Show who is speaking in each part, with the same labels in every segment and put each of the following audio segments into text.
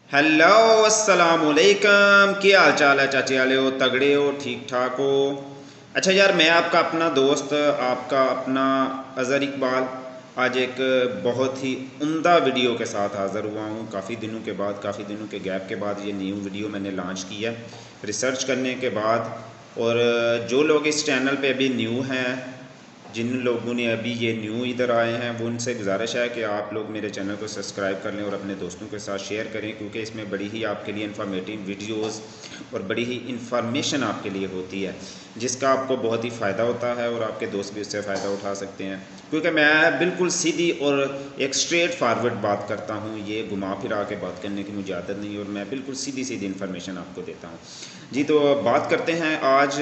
Speaker 1: Hello अस्सलाम वालेकुम। क्या हाल चाल है चाचे वाले हो? तगड़े हो? ठीक ठाक हो? अच्छा यार, मैं आपका अपना दोस्त, आपका अपना अज़हर इकबाल आज एक बहुत ही उम्दा वीडियो के साथ हाज़िर हुआ हूँ। काफ़ी दिनों के बाद, काफ़ी दिनों के गैप के बाद ये न्यू वीडियो मैंने लॉन्च की है रिसर्च करने के बाद। और जो लोग इस चैनल पे अभी न्यू हैं, जिन लोगों ने अभी ये न्यू इधर आए हैं, वो उनसे गुजारिश है कि आप लोग मेरे चैनल को सब्सक्राइब कर लें और अपने दोस्तों के साथ शेयर करें, क्योंकि इसमें बड़ी ही आपके लिए इन्फॉर्मेटिव वीडियोस और बड़ी ही इंफॉर्मेशन आपके लिए होती है, जिसका आपको बहुत ही फ़ायदा होता है और आपके दोस्त भी उससे फ़ायदा उठा सकते हैं। क्योंकि मैं बिल्कुल सीधी और एक स्ट्रेट फारवर्ड बात करता हूँ, ये घुमा फिरा के बात करने की मुझे आदत नहीं, और मैं बिल्कुल सीधी सीधी इन्फॉर्मेशन आपको देता हूँ। जी, तो बात करते हैं आज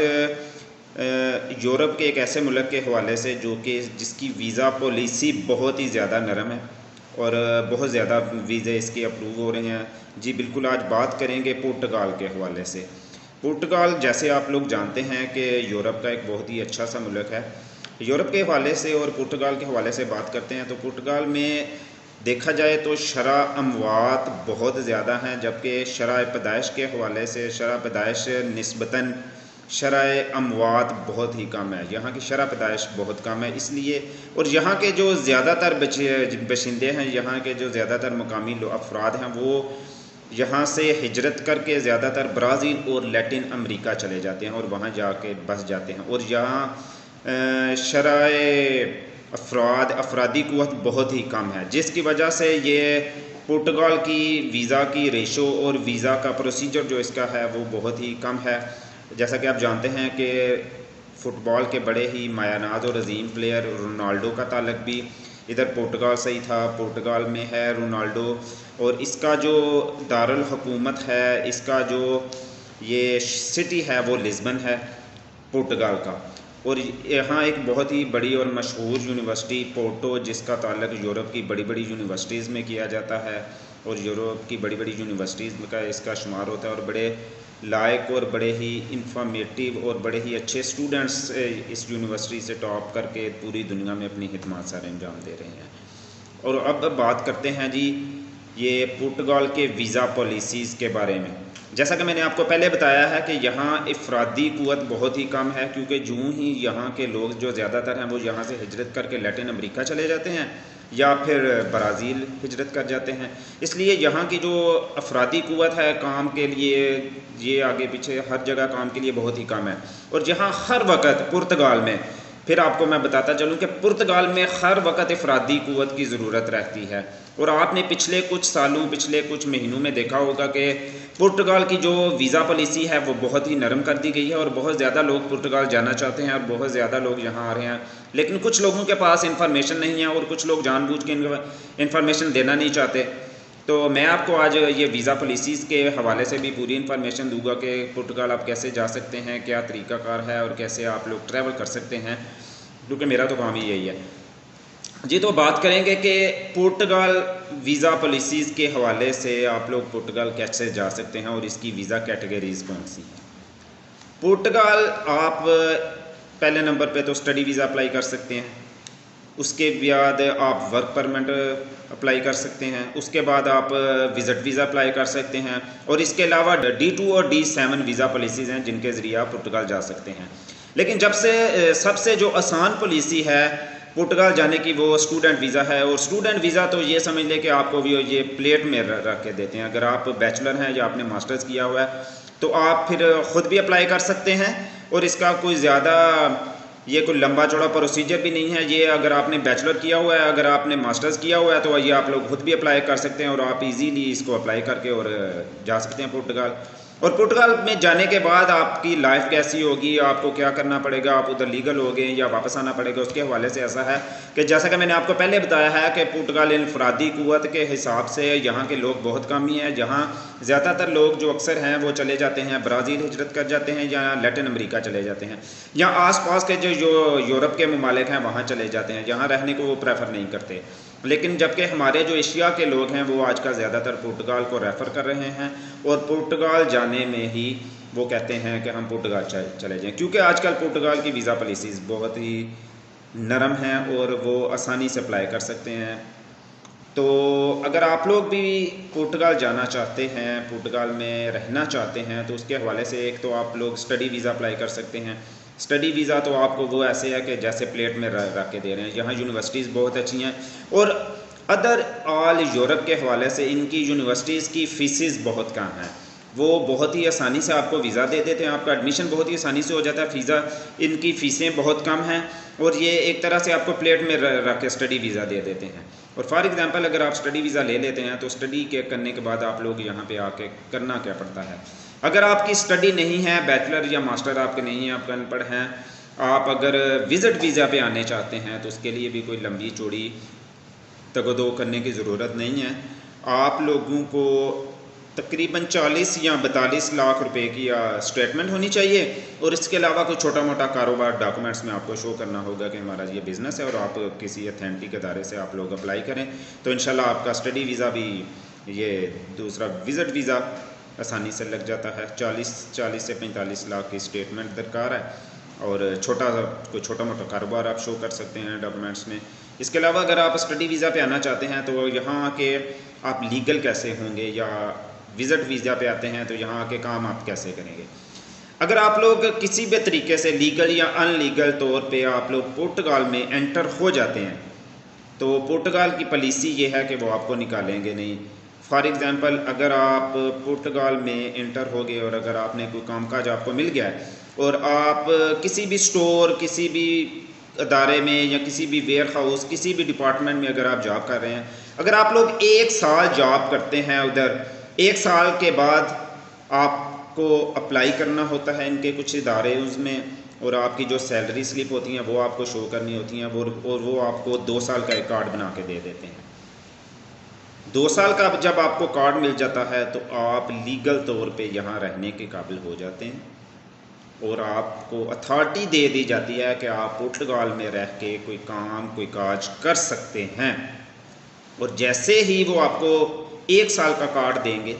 Speaker 1: यूरोप के एक ऐसे मुल्क के हवाले से जो कि जिसकी वीज़ा पॉलिसी बहुत ही ज़्यादा नरम है और बहुत ज़्यादा वीज़े इसके अप्रूव हो रहे हैं। जी बिल्कुल, आज बात करेंगे पुर्तगाल के हवाले से। पुर्तगाल, जैसे आप लोग जानते हैं कि यूरोप का एक बहुत ही अच्छा सा मुल्क है। यूरोप के हवाले से और पुर्तगाल के हवाले से बात करते हैं तो पुर्तगाल में देखा जाए तो शरह अमवात बहुत ज़्यादा हैं, जबकि शरह पैदाइश के हवाले से शरह पैदाइश निस्बतन शरह अमवात बहुत ही कम है। यहाँ की शरह पैदाइश बहुत कम है, इसलिए और यहाँ के जो ज़्यादातर बशिंदे हैं, यहाँ के जो ज़्यादातर मकामी अफराद हैं, वो यहाँ से हिजरत करके ज़्यादातर ब्राज़ील और लैटिन अमेरिका चले जाते हैं और वहाँ जाके बस जाते हैं। और यहाँ शरह अफरादी क़ुव्वत बहुत ही कम है, जिसकी वजह से ये पुर्तगाल की वीज़ा की रेशो और वीज़ा का प्रोसीजर जो इसका है वो बहुत ही कम है। जैसा कि आप जानते हैं कि फ़ुटबॉल के बड़े ही मायानाज़ और अजीम प्लेयर रोनाल्डो का ताल्लुक भी इधर पुर्तगाल से ही था। पुर्तगाल में है रोनाल्डो, और इसका जो दारुल हुकूमत है, इसका जो ये सिटी है वो लिस्बन है पुर्तगाल का। और यहाँ एक बहुत ही बड़ी और मशहूर यूनिवर्सिटी पोर्टो, जिसका ताल्लुक यूरोप की बड़ी बड़ी यूनिवर्सिटीज़ में किया जाता है और यूरोप की बड़ी बड़ी यूनिवर्सिटीज़ का इसका शुमार होता है। और बड़े लायक और बड़े ही इंफॉर्मेटिव और बड़े ही अच्छे स्टूडेंट्स इस यूनिवर्सिटी से टॉप करके पूरी दुनिया में अपनी खिदमत सर अंजाम दे रहे हैं। और अब बात करते हैं जी ये पुर्तगाल के वीज़ा पॉलिसीज़ के बारे में। जैसा कि मैंने आपको पहले बताया है कि यहाँ अफरादी क़ुव्वत बहुत ही कम है, क्योंकि यूँ ही यहाँ के लोग जो ज़्यादातर हैं वो यहाँ से हिजरत करके लैटिन अमेरिका चले जाते हैं या फिर ब्राज़ील हिजरत कर जाते हैं। इसलिए यहाँ की जो अफरादी क़ुव्वत है काम के लिए, ये आगे पीछे हर जगह काम के लिए बहुत ही कम है। और जहाँ हर वक्त पुर्तगाल में, फिर आपको मैं बताता चलूँ कि पुर्तगाल में हर वक्त अफरादी क़ुव्वत की ज़रूरत रहती है। और आपने पिछले कुछ सालों, पिछले कुछ महीनों में देखा होगा कि पुर्तगाल की जो वीज़ा पॉलिसी है वो बहुत ही नरम कर दी गई है और बहुत ज़्यादा लोग पुर्तगाल जाना चाहते हैं और बहुत ज़्यादा लोग यहाँ आ रहे हैं। लेकिन कुछ लोगों के पास इन्फॉर्मेशन नहीं है और कुछ लोग जानबूझ के इन्फॉर्मेशन देना नहीं चाहते। तो मैं आपको आज ये वीज़ा पॉलिसीज़ के हवाले से भी पूरी इन्फॉर्मेशन दूंगा कि पुर्तगाल आप कैसे जा सकते हैं, क्या तरीक़ाकार है और कैसे आप लोग ट्रैवल कर सकते हैं, क्योंकि मेरा तो काम ही यही है। जी, तो बात करेंगे कि पुर्तगाल वीज़ा पॉलिसीज़ के हवाले से आप लोग पुर्तगाल कैसे जा सकते हैं और इसकी वीज़ा कैटेगरीज़ कौन सी हैं। पुर्तगाल आप पहले नंबर पे तो स्टडी वीज़ा अप्लाई कर सकते हैं, उसके बाद आप वर्क परमिट अप्लाई कर सकते हैं, उसके बाद आप विज़िट वीज़ा अप्लाई कर सकते हैं, और इसके अलावा D2 और D7 वीज़ा पॉलिसीज़ हैं जिनके ज़रिए आप पुर्तगाल जा सकते हैं। लेकिन जब से सबसे जो आसान पॉलिसी है पुर्तगाल जाने की वो स्टूडेंट वीज़ा है। और स्टूडेंट वीज़ा तो ये समझ लें कि आपको भी ये प्लेट में रख के देते हैं। अगर आप बैचलर हैं या आपने मास्टर्स किया हुआ है तो आप फिर ख़ुद भी अप्लाई कर सकते हैं, और इसका कोई ज़्यादा ये कोई लंबा चौड़ा प्रोसीजर भी नहीं है। ये अगर आपने बैचलर किया हुआ है, अगर आपने मास्टर्स किया हुआ है, तो ये आप लोग खुद भी अप्लाई कर सकते हैं और आप इजीली इसको अप्लाई करके और जा सकते हैं पुर्तगाल। और पुर्तगाल में जाने के बाद आपकी लाइफ कैसी होगी, आपको क्या करना पड़ेगा, आप उधर लीगल हो गए या वापस आना पड़ेगा, उसके हवाले से ऐसा है कि जैसा कि मैंने आपको पहले बताया है कि पुर्तगाल इनफरादी क़ुव्वत के हिसाब से यहाँ के लोग बहुत कम ही हैं। जहाँ ज़्यादातर लोग जो अक्सर हैं वो चले जाते हैं ब्राज़ील हिजरत कर जाते हैं या लैटिन अमेरिका चले जाते हैं, या आस पास के जो यूरोप के ममालिक हैं वहाँ चले जाते हैं, जहाँ रहने को वो प्रेफर नहीं करते। लेकिन जबकि हमारे जो एशिया के लोग हैं वो आजकल ज़्यादातर पुर्तगाल को रेफ़र कर रहे हैं और पुर्तगाल जाने में ही वो कहते हैं कि हम पुर्तगाल चले जाएं, क्योंकि आजकल पुर्तगाल की वीज़ा पॉलिसीज़ बहुत ही नरम हैं और वो आसानी से अप्लाई कर सकते हैं। तो अगर आप लोग भी पुर्तगाल जाना चाहते हैं, पुर्तगाल में रहना चाहते हैं, तो उसके हवाले से एक तो आप लोग स्टडी वीज़ा अप्लाई कर सकते हैं। स्टडी वीज़ा तो आपको वो ऐसे है कि जैसे प्लेट में रख के दे रहे हैं। यहाँ यूनिवर्सिटीज़ बहुत अच्छी हैं और अदर ऑल यूरोप के हवाले से इनकी यूनिवर्सिटीज़ की फ़ीसेस बहुत कम हैं। वो बहुत ही आसानी से आपको वीज़ा दे देते हैं, आपका एडमिशन बहुत ही आसानी से हो जाता है। वीज़ा इनकी फ़ीसें बहुत कम हैं और ये एक तरह से आपको प्लेट में रख के स्टडी वीज़ा दे देते हैं। और फॉर एग्ज़ाम्पल अगर आप स्टडी वीज़ा ले लेते हैं तो स्टडी के करने के बाद आप लोग यहाँ पे आके करना क्या पड़ता है। अगर आपकी स्टडी नहीं है, बैचलर या मास्टर आपके नहीं है, आप अनपढ़ हैं, आप अगर विज़िट वीज़ा पे आने चाहते हैं तो उसके लिए भी कोई लंबी चौड़ी तगदो करने की ज़रूरत नहीं है। आप लोगों को तकरीबन 40 या 42 लाख रुपए की स्टेटमेंट होनी चाहिए और इसके अलावा कोई छोटा मोटा कारोबार डॉक्यूमेंट्स में आपको शो करना होगा कि हमारा ये बिज़नेस है और आप किसी अथेंटिक अदारे से आप लोग अप्लाई करें तो इंशाल्लाह आपका स्टडी वीज़ा भी, ये दूसरा विज़िट वीज़ा आसानी से लग जाता है। 40 से 45 लाख की स्टेटमेंट दरकार है और कोई छोटा मोटा कारोबार आप शो कर सकते हैं डॉक्यूमेंट्स में। इसके अलावा अगर आप स्टडी वीज़ा पे आना चाहते हैं तो यहाँ के आप लीगल कैसे होंगे, या विज़िट वीज़ा पे आते हैं तो यहाँ के काम आप कैसे करेंगे। अगर आप लोग किसी भी तरीके से लीगल या अनलीगल तौर पे आप लोग पुर्तगाल में एंटर हो जाते हैं तो पुर्तगाल की पॉलिसी ये है कि वो आपको निकालेंगे नहीं। फॉर एग्ज़ाम्पल अगर आप पुर्तगाल में एंटर हो गए और अगर आपने कोई कामकाज आपको मिल गया है और आप किसी भी स्टोर, किसी भी अदारे में या किसी भी वेयर हाउस, किसी भी डिपार्टमेंट में अगर आप जॉब कर रहे हैं, अगर आप लोग 1 साल जॉब करते हैं उधर, 1 साल के बाद आपको अप्लाई करना होता है इनके कुछ इदारे उसमें और आपकी जो सैलरी स्लिप होती हैं वो आपको शो करनी होती हैं और वो आपको 2 साल का एक कार्ड बना के दे देते हैं। 2 साल का जब आपको कार्ड मिल जाता है तो आप लीगल तौर पे यहाँ रहने के काबिल हो जाते हैं और आपको अथॉरिटी दे दी जाती है कि आप पुर्तगाल में रह के कोई काम, कोई काज कर सकते हैं। और जैसे ही वो आपको 1 साल का कार्ड देंगे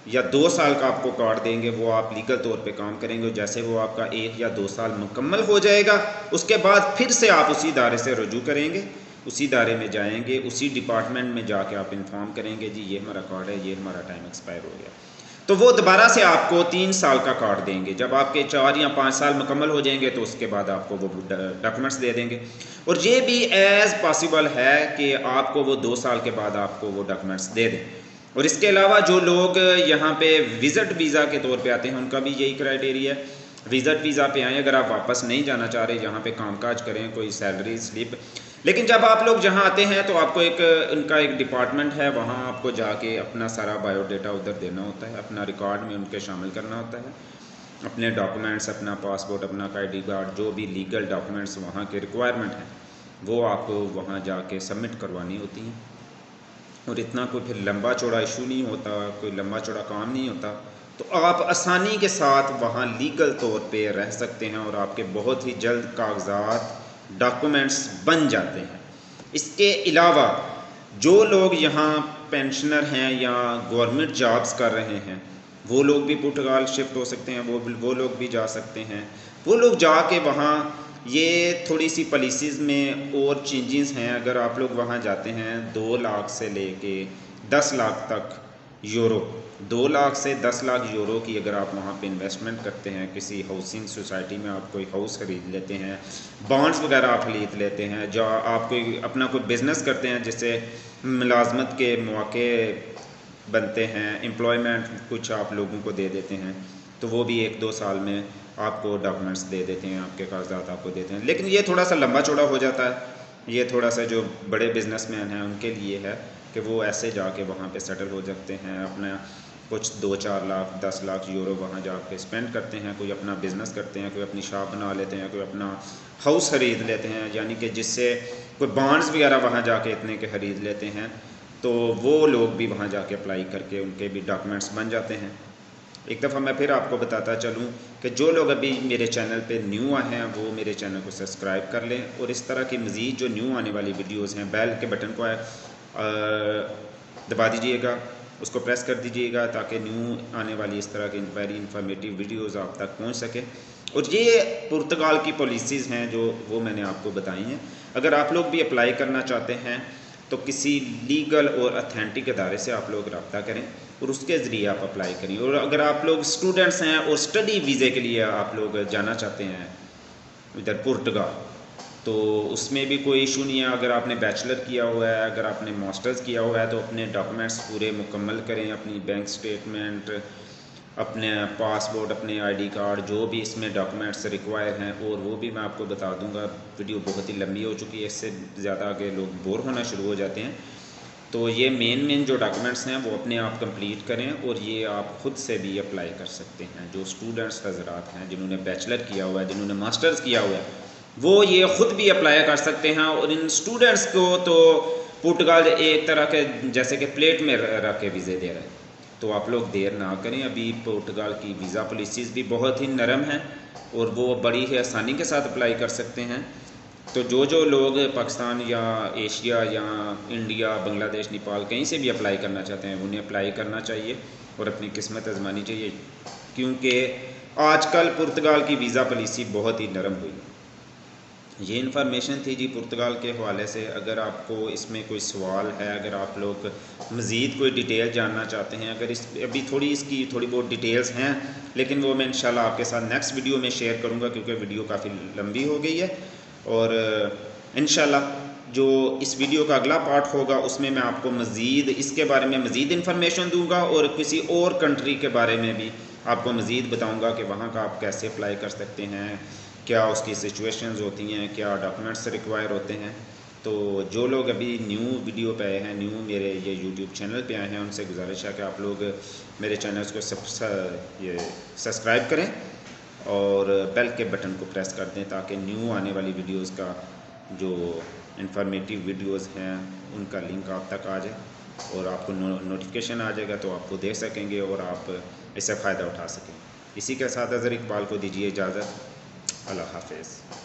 Speaker 1: या 2 साल का आपको कार्ड देंगे, वो आप लीगल तौर पे काम करेंगे। जैसे वो आपका 1 या 2 साल मुकम्मल हो जाएगा उसके बाद फिर से आप उसी इदारे से रुजू करेंगे, उसी इदारे में जाएंगे, उसी डिपार्टमेंट में जाके आप इन्फॉर्म करेंगे जी ये हमारा कार्ड है, ये हमारा टाइम एक्सपायर हो गया, तो वो दोबारा से आपको 3 साल का कार्ड देंगे। जब आपके 4 या 5 साल मुकम्मल हो जाएंगे तो उसके बाद आपको वो डॉक्यूमेंट्स दे देंगे। और ये भी एज़ पॉसिबल है कि आपको वो 2 साल के बाद आपको वो डॉक्यूमेंट्स दे दें। और इसके अलावा जो लोग यहाँ पे विज़िट वीज़ा के तौर पे आते हैं उनका भी यही क्राइटेरिया है, विज़िट वीज़ा पे आएँ। अगर आप वापस नहीं जाना चाह रहे, यहाँ पे कामकाज करें, कोई सैलरी स्लिप, लेकिन जब आप लोग जहाँ आते हैं तो आपको उनका एक डिपार्टमेंट है, वहाँ आपको जाके अपना सारा बायोडाटा उधर देना होता है, अपना रिकॉर्ड में उनके शामिल करना होता है, अपने डॉक्यूमेंट्स, अपना पासपोर्ट, अपना ID कार्ड, जो भी लीगल डॉक्यूमेंट्स वहाँ के रिक्वायरमेंट हैं वो आपको वहाँ जाके सबमिट करवानी होती हैं। और इतना कोई फिर लंबा चौड़ा इशू नहीं होता, कोई लंबा चौड़ा काम नहीं होता, तो आप आसानी के साथ वहाँ लीगल तौर पे रह सकते हैं और आपके बहुत ही जल्द कागजात, डॉक्यूमेंट्स बन जाते हैं। इसके अलावा जो लोग यहाँ पेंशनर हैं या गवर्नमेंट जॉब्स कर रहे हैं वो लोग भी पुर्तगाल शिफ्ट हो सकते हैं, वो लोग भी जा सकते हैं। वो लोग जाके वहाँ, ये थोड़ी सी पॉलिसीज़ में और चेंजेस हैं। अगर आप लोग वहाँ जाते हैं 2 लाख से लेके 10 लाख तक यूरो, 2 लाख से 10 लाख यूरो की अगर आप वहाँ पे इन्वेस्टमेंट करते हैं, किसी हाउसिंग सोसाइटी में आप कोई हाउस ख़रीद लेते हैं, बॉन्ड्स वगैरह आप खरीद लेते हैं, जो आप कोई अपना कोई बिज़नेस करते हैं जिससे मुलाजमत के मौके बनते हैं, एम्प्लॉयमेंट कुछ आप लोगों को दे देते हैं, तो वो भी 1-2 साल में आपको डॉक्यूमेंट्स दे देते हैं, आपके कागजात आपको देते हैं। लेकिन ये थोड़ा सा लंबा चौड़ा हो जाता है। ये थोड़ा सा जो बड़े बिजनेसमैन हैं उनके लिए है कि वो ऐसे जाके वहाँ पे सेटल हो सकते हैं, अपना कुछ 2-4 लाख 10 लाख यूरो वहाँ जाके स्पेंड करते हैं, कोई अपना बिज़नेस करते हैं, कोई अपनी शॉप बना लेते हैं, कोई अपना हाउस ख़रीद लेते हैं, यानी कि जिससे कोई बॉन्ड्स वगैरह वहाँ जाके इतने के ख़रीद लेते हैं, तो वो लोग भी वहाँ जाके अप्लाई करके उनके भी डॉक्यूमेंट्स बन जाते हैं। एक दफ़ा मैं फिर आपको बताता चलूँ कि जो लोग अभी मेरे चैनल पे न्यू आए हैं वो मेरे चैनल को सब्सक्राइब कर लें और इस तरह की मज़ीद जो न्यू आने वाली वीडियोस हैं, बेल के बटन को दबा दीजिएगा, उसको प्रेस कर दीजिएगा ताकि न्यू आने वाली इस तरह की वेरी इंफॉर्मेटिव वीडियोस आप तक पहुंच सके। और ये पुर्तगाल की पॉलिसीज़ हैं जो वो मैंने आपको बताई हैं। अगर आप लोग भी अप्लाई करना चाहते हैं तो किसी लीगल और अथेंटिक अदारे से आप लोग रब्ता करें और उसके ज़रिए आप अप्लाई करें। और अगर आप लोग स्टूडेंट्स हैं और स्टडी वीज़े के लिए आप लोग जाना चाहते हैं इधर पुर्तगाल, तो उसमें भी कोई इशू नहीं है। अगर आपने बैचलर किया हुआ है, अगर आपने मास्टर्स किया हुआ है, तो अपने डॉक्यूमेंट्स पूरे मुकम्मल करें, अपनी बैंक स्टेटमेंट, अपने पासपोर्ट, अपने आईडी कार्ड, जो भी इसमें डॉक्यूमेंट्स रिक्वायर हैं, और वो भी मैं आपको बता दूंगा। वीडियो बहुत ही लंबी हो चुकी है, इससे ज़्यादा आगे लोग बोर होना शुरू हो जाते हैं। तो ये मेन जो डॉक्यूमेंट्स हैं वो अपने आप कंप्लीट करें, और ये आप ख़ुद से भी अप्लाई कर सकते हैं। जो स्टूडेंट्स हज़रात हैं जिन्होंने बैचलर किया हुआ है, जिन्होंने मास्टर्स किया हुआ है, वो ये ख़ुद भी अप्लाई कर सकते हैं। और इन स्टूडेंट्स को तो पुर्तगाल एक तरह के जैसे कि प्लेट में रख के वीज़े दे रहे हैं। तो आप लोग देर ना करें। अभी पुर्तगाल की वीज़ा पॉलिसीज़ भी बहुत ही नरम हैं और वो बड़ी ही आसानी के साथ अप्लाई कर सकते हैं। तो जो लोग पाकिस्तान या एशिया या इंडिया, बांग्लादेश, नेपाल कहीं से भी अप्लाई करना चाहते हैं, उन्हें अप्लाई करना चाहिए और अपनी किस्मत आजमानी चाहिए, क्योंकि आजकल पुर्तगाल की वीज़ा पॉलिसी बहुत ही नरम हुई। ये इन्फॉर्मेशन थी जी पुर्तगाल के हवाले से। अगर आपको इसमें कोई सवाल है, अगर आप लोग मज़ीद कोई डिटेल जानना चाहते हैं, अगर इस अभी इसकी थोड़ी बहुत डिटेल्स हैं, लेकिन वो मैं इंशाल्लाह आपके साथ नेक्स्ट वीडियो में शेयर करूँगा, क्योंकि वीडियो काफ़ी लंबी हो गई है। और इंशाल्लाह जो इस वीडियो का अगला पार्ट होगा उसमें मैं आपको मज़ीद इसके बारे में मज़ीद इन्फॉर्मेशन दूंगा, और किसी और कंट्री के बारे में भी आपको मज़ीद बताऊंगा कि वहाँ का आप कैसे अप्लाई कर सकते हैं, क्या उसकी सिचुएशंस होती हैं, क्या डॉक्यूमेंट्स रिक्वायर होते हैं। तो जो लोग अभी न्यू वीडियो पे आए हैं, न्यू मेरे ये यूट्यूब चैनल पे आए हैं, उनसे गुजारिश है कि आप लोग मेरे चैनल्स को सब्सक्राइब करें और बेल के बटन को प्रेस कर दें, ताकि न्यू आने वाली वीडियोस का जो इंफॉर्मेटिव वीडियोस हैं उनका लिंक आप तक आ जाए और आपको नोटिफिकेशन आ जाएगा, तो आप वो देख सकेंगे और आप इससे फ़ायदा उठा सकें। इसी के साथ अज़हर इकबाल को दीजिए इजाज़त। अल्लाह हाफ़िज़।